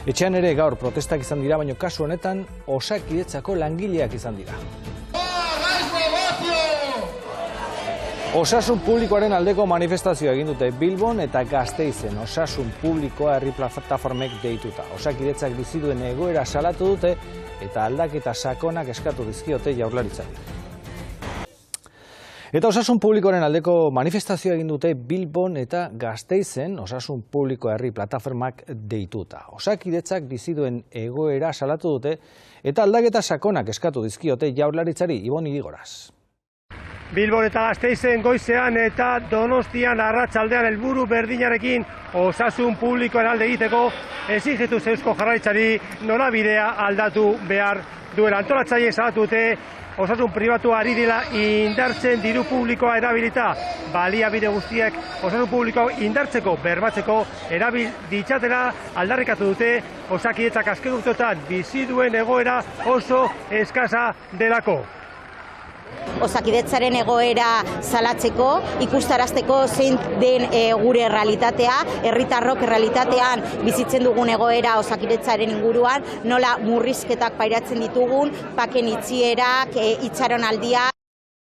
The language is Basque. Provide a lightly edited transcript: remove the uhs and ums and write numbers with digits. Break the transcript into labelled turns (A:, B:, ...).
A: Etxean ere gaur protestak izan dira, baina kasu honetan Osakidetzako langileak izan dira. Osasun publikoaren aldeko manifestazioa egin dute Bilbon eta Gasteizen osasun publikoa herri plataformek deituta. Osakidetzak bizi duen egoera salatu dute eta aldaketa sakonak eskatu dizkiote Jaurlaritzari. Eta osasun publikoaren aldeko manifestazioa egin dute Bilbon eta Gasteizen osasun publikoa herri plataformak deituta. Osakidetzak bizi duen egoera salatu dute eta aldaketa sakonak eskatu dizkiote Jaurlaritzari. Ibon Irigoraz.
B: Bilbon eta Gasteizen goizean eta Donostian arratsaldean helburu berdinarekin osasun publikoen alde egiteko exijitu Eusko Jaurlaritzari norabidea aldatu behar duela. Antolatzaileek salatu dute osasun pribatua ari dela indartzen diru publikoa erabilita. Baliabide guztiak osasun publikoa indartzeko, bermatzeko erabil ditzatela aldarrikatu dute. Osakidetzak azken urteotan bizi duen egoera oso eskasa delako.
C: Osakidetzaren egoera salatzeko, ikustarazteko zein den gure errealitatea, herritarrok errealitatean bizitzen dugun egoera Osakidetzaren inguruan, nola murrizketak pairatzen ditugun, paken itxierak, itxaronaldia.